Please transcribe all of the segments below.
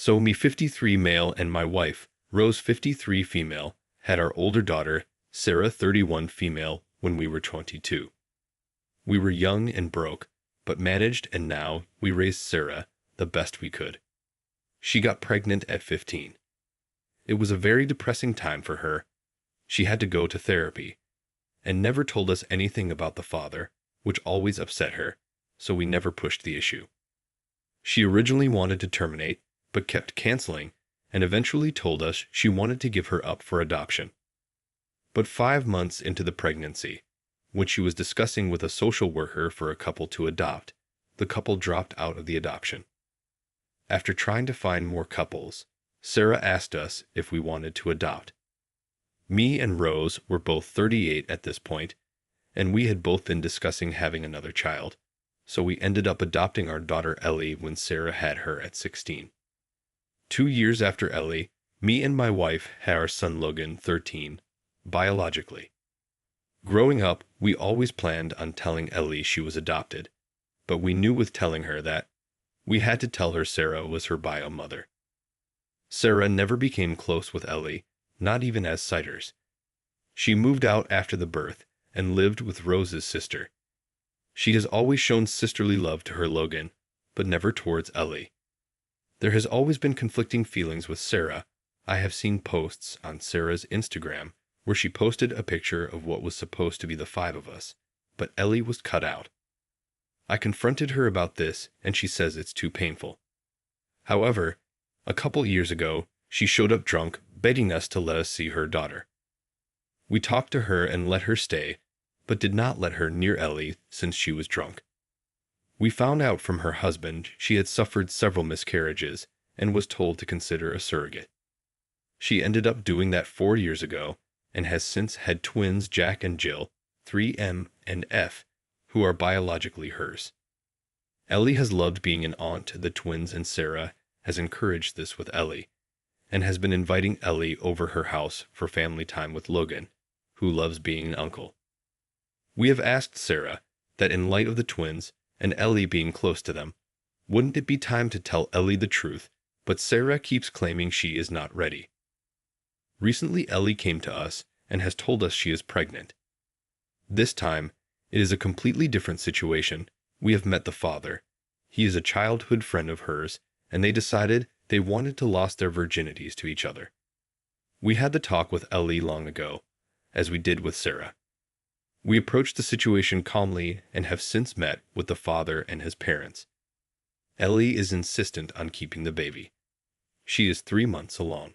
So me 53 male and my wife, Rose 53 female, had our older daughter, Sarah 31 female, when we were 22. We were young and broke, but managed, and now we raised Sarah the best we could. She got pregnant at 15. It was a very depressing time for her. She had to go to therapy, and never told us anything about the father, which always upset her, so we never pushed the issue. She originally wanted to terminate, but kept canceling, and eventually told us she wanted to give her up for adoption. But 5 months into the pregnancy, when she was discussing with a social worker for a couple to adopt, the couple dropped out of the adoption. After trying to find more couples, Sarah asked us if we wanted to adopt. Me and Rose were both 38 at this point, and we had both been discussing having another child, so we ended up adopting our daughter Ellie when Sarah had her at 16. 2 years after Ellie, me and my wife had our son Logan, 13, biologically. Growing up, we always planned on telling Ellie she was adopted, but we knew with telling her that we had to tell her Sarah was her bio mother. Sarah never became close with Ellie, not even as sighters. She moved out after the birth and lived with Rose's sister. She has always shown sisterly love to her Logan, but never towards Ellie. There has always been conflicting feelings with Sarah. I have seen posts on Sarah's Instagram where she posted a picture of what was supposed to be the 5 of us, but Ellie was cut out. I confronted her about this, and she says it's too painful. However, a couple years ago, she showed up drunk, begging us to let us see her daughter. We talked to her and let her stay, but did not let her near Ellie since she was drunk. We found out from her husband she had suffered several miscarriages and was told to consider a surrogate. She ended up doing that 4 years ago and has since had twins Jack and Jill, 3M and F, who are biologically hers. Ellie has loved being an aunt to the twins, and Sarah has encouraged this with Ellie, and has been inviting Ellie over her house for family time with Logan, who loves being an uncle. We have asked Sarah that in light of the twins and Ellie being close to them, wouldn't it be time to tell Ellie the truth, but Sarah keeps claiming she is not ready. Recently Ellie came to us and has told us she is pregnant. This time, it is a completely different situation. We have met the father. He is a childhood friend of hers, and they decided they wanted to lose their virginities to each other. We had the talk with Ellie long ago, as we did with Sarah. We approached the situation calmly and have since met with the father and his parents. Ellie is insistent on keeping the baby. She is 3 months along.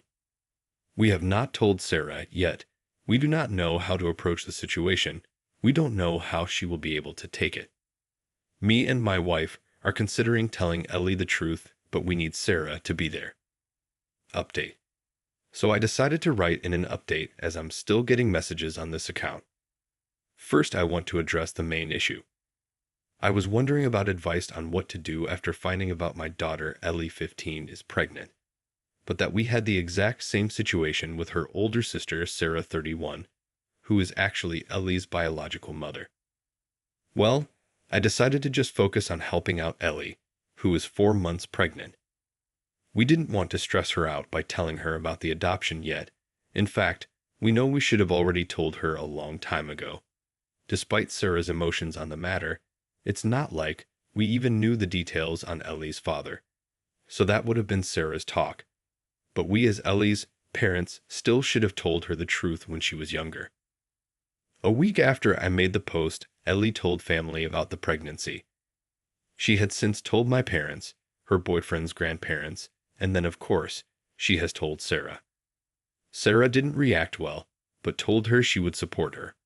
We have not told Sarah yet. We do not know how to approach the situation. We don't know how she will be able to take it. Me and my wife are considering telling Ellie the truth, but we need Sarah to be there. Update. So I decided to write in an update as I'm still getting messages on this account. First, I want to address the main issue. I was wondering about advice on what to do after finding about my daughter Ellie 15 is pregnant, but that we had the exact same situation with her older sister Sarah 31, who is actually Ellie's biological mother. Well, I decided to just focus on helping out Ellie, who is 4 months pregnant. We didn't want to stress her out by telling her about the adoption yet. In fact, we know we should have already told her a long time ago. Despite Sarah's emotions on the matter, it's not like we even knew the details on Ellie's father. So that would have been Sarah's talk. But we as Ellie's parents still should have told her the truth when she was younger. A week after I made the post, Ellie told family about the pregnancy. She had since told my parents, her boyfriend's grandparents, and then of course, she has told Sarah. Sarah didn't react well, but told her she would support her.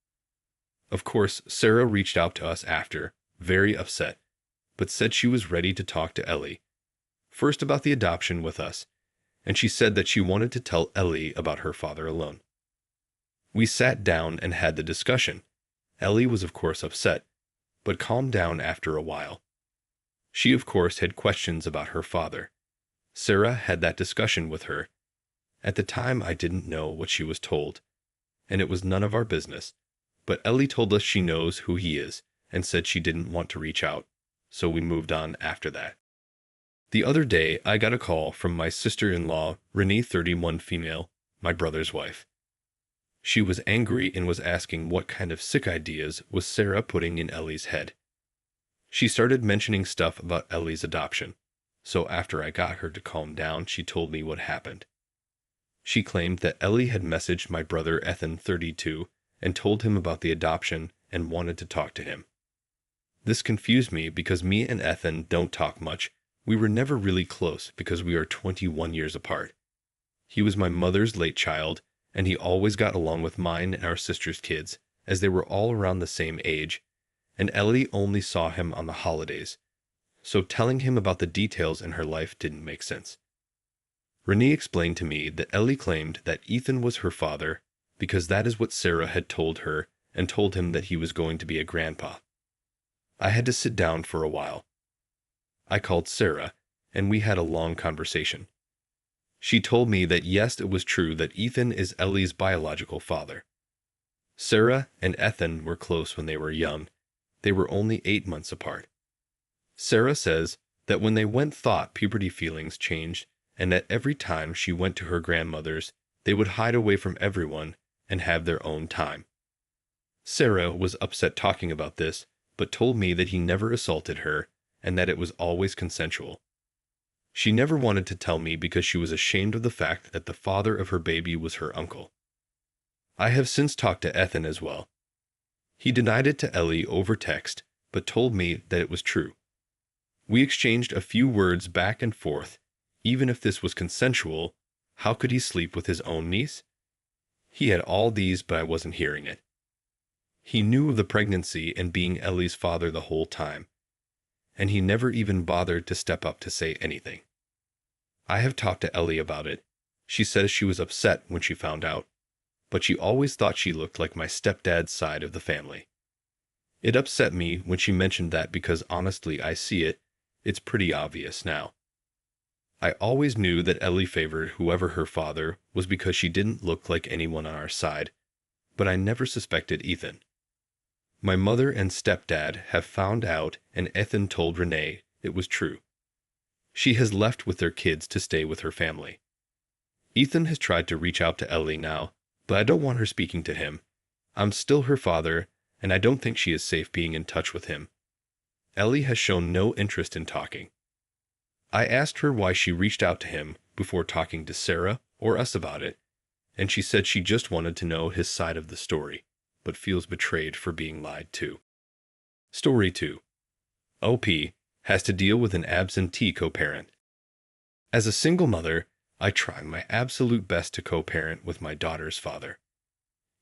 Of course, Sarah reached out to us after, very upset, but said she was ready to talk to Ellie. First about the adoption with us, and she said that she wanted to tell Ellie about her father alone. We sat down and had the discussion. Ellie was of course upset, but calmed down after a while. She of course had questions about her father. Sarah had that discussion with her. At the time I didn't know what she was told, and it was none of our business, but Ellie told us she knows who he is and said she didn't want to reach out, so we moved on after that. The other day, I got a call from my sister-in-law, Renee 31 female, my brother's wife. She was angry and was asking what kind of sick ideas was Sarah putting in Ellie's head. She started mentioning stuff about Ellie's adoption, so after I got her to calm down, she told me what happened. She claimed that Ellie had messaged my brother Ethan 32 and told him about the adoption and wanted to talk to him. This confused me because me and Ethan don't talk much. We were never really close because we are 21 years apart. He was my mother's late child, and he always got along with mine and our sister's kids, as they were all around the same age, and Ellie only saw him on the holidays, so telling him about the details in her life didn't make sense. Renee explained to me that Ellie claimed that Ethan was her father because that is what Sarah had told her and told him that he was going to be a grandpa. I had to sit down for a while. I called Sarah, and we had a long conversation. She told me that yes, it was true that Ethan is Ellie's biological father. Sarah and Ethan were close when they were young. They were only 8 months apart. Sarah says that when they went thought puberty feelings changed and that every time she went to her grandmother's, they would hide away from everyone and have their own time. Sarah was upset talking about this, but told me that he never assaulted her and that it was always consensual. She never wanted to tell me because she was ashamed of the fact that the father of her baby was her uncle. I have since talked to Ethan as well. He denied it to Ellie over text, but told me that it was true. We exchanged a few words back and forth. Even if this was consensual, how could he sleep with his own niece? He had all these, but I wasn't hearing it. He knew of the pregnancy and being Ellie's father the whole time, and he never even bothered to step up to say anything. I have talked to Ellie about it. She says she was upset when she found out, but she always thought she looked like my stepdad's side of the family. It upset me when she mentioned that because honestly I see it, it's pretty obvious now. I always knew that Ellie favored whoever her father was because she didn't look like anyone on our side, but I never suspected Ethan. My mother and stepdad have found out, and Ethan told Renee it was true. She has left with their kids to stay with her family. Ethan has tried to reach out to Ellie now, but I don't want her speaking to him. I'm still her father, and I don't think she is safe being in touch with him. Ellie has shown no interest in talking. I asked her why she reached out to him before talking to Sarah or us about it, and she said she just wanted to know his side of the story, but feels betrayed for being lied to. Story 2. OP has to deal with an absentee co-parent. As a single mother, I try my absolute best to co-parent with my daughter's father.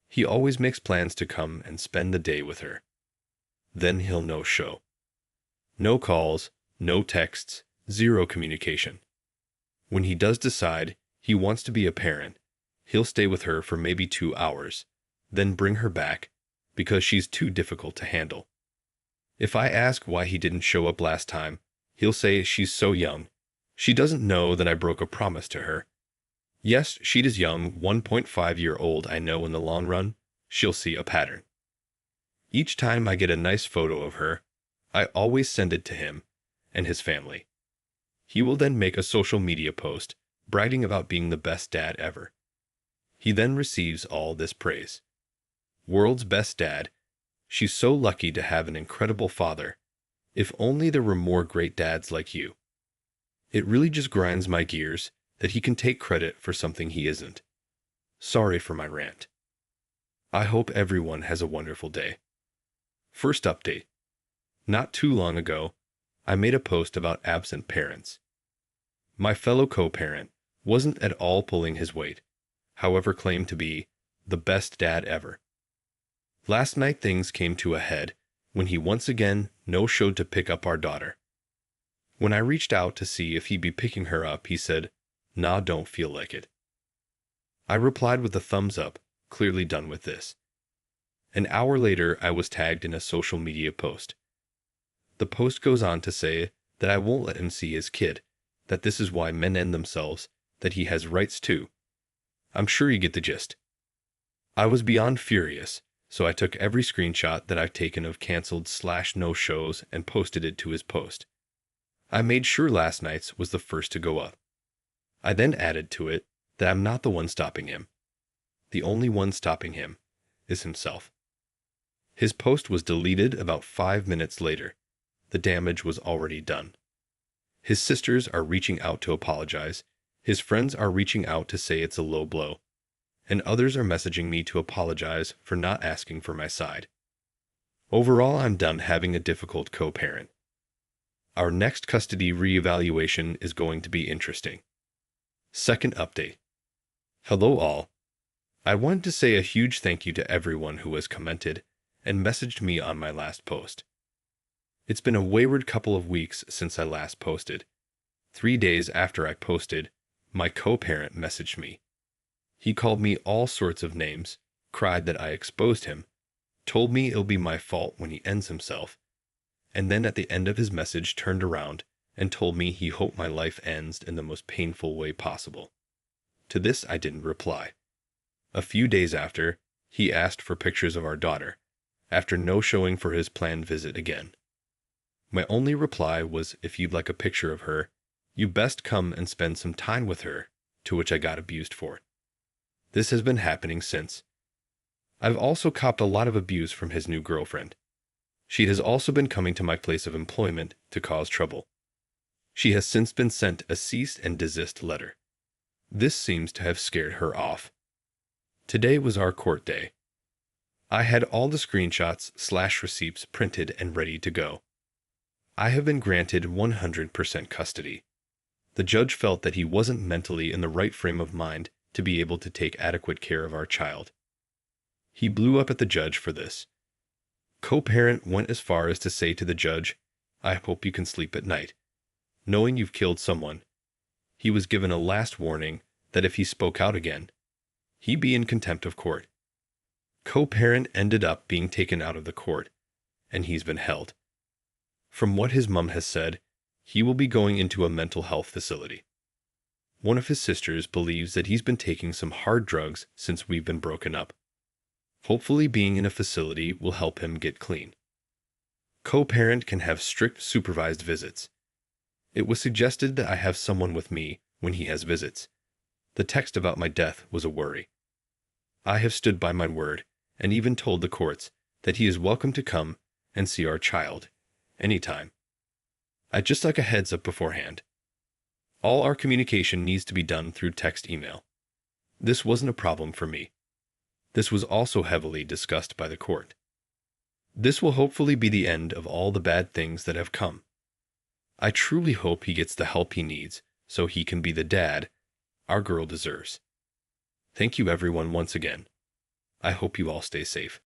He always makes plans to come and spend the day with her. Then he'll no-show. No calls, no texts, zero communication. When he does decide he wants to be a parent, he'll stay with her for maybe 2 hours, then bring her back because she's too difficult to handle. If I ask why he didn't show up last time, he'll say she's so young. She doesn't know that I broke a promise to her. Yes, she is young, 1.5-year-old. I know in the long run, she'll see a pattern. Each time I get a nice photo of her, I always send it to him and his family. He will then make a social media post bragging about being the best dad ever. He then receives all this praise. World's best dad. She's so lucky to have an incredible father. If only there were more great dads like you. It really just grinds my gears that he can take credit for something he isn't. Sorry for my rant. I hope everyone has a wonderful day. First update. Not too long ago, I made a post about absent parents. My fellow co-parent wasn't at all pulling his weight, however claimed to be the best dad ever. Last night things came to a head when he once again no-showed to pick up our daughter. When I reached out to see if he'd be picking her up, he said, "Nah, don't feel like it." I replied with a thumbs up, clearly done with this. An hour later, I was tagged in a social media post. The post goes on to say that I won't let him see his kid, that this is why men end themselves, that he has rights too. I'm sure you get the gist. I was beyond furious, so I took every screenshot that I've taken of canceled/no shows and posted it to his post. I made sure last night's was the first to go up. I then added to it that I'm not the one stopping him. The only one stopping him is himself. His post was deleted about 5 minutes later. The damage was already done. His sisters are reaching out to apologize. His friends are reaching out to say it's a low blow. And others are messaging me to apologize for not asking for my side. Overall, I'm done having a difficult co-parent. Our next custody reevaluation is going to be interesting. Second update. Hello all. I wanted to say a huge thank you to everyone who has commented and messaged me on my last post. It's been a wayward couple of weeks since I last posted. 3 days after I posted, my co-parent messaged me. He called me all sorts of names, cried that I exposed him, told me it'll be my fault when he ends himself, and then at the end of his message turned around and told me he hoped my life ends in the most painful way possible. To this I didn't reply. A few days after, he asked for pictures of our daughter, after no showing for his planned visit again. My only reply was, if you'd like a picture of her, you best come and spend some time with her, to which I got abused for. This has been happening since. I've also copped a lot of abuse from his new girlfriend. She has also been coming to my place of employment to cause trouble. She has since been sent a cease and desist letter. This seems to have scared her off. Today was our court day. I had all the screenshots/receipts printed and ready to go. I have been granted 100% custody. The judge felt that he wasn't mentally in the right frame of mind to be able to take adequate care of our child. He blew up at the judge for this. Co-parent went as far as to say to the judge, "I hope you can sleep at night, knowing you've killed someone." He was given a last warning that if he spoke out again, he'd be in contempt of court. Co-parent ended up being taken out of the court, and he's been held. From what his mom has said, he will be going into a mental health facility. One of his sisters believes that he's been taking some hard drugs since we've been broken up. Hopefully being in a facility will help him get clean. Co-parent can have strict supervised visits. It was suggested that I have someone with me when he has visits. The text about my death was a worry. I have stood by my word and even told the courts that he is welcome to come and see our child anytime. I'd just like a heads up beforehand. All our communication needs to be done through text email. This wasn't a problem for me. This was also heavily discussed by the court. This will hopefully be the end of all the bad things that have come. I truly hope he gets the help he needs so he can be the dad our girl deserves. Thank you everyone once again. I hope you all stay safe.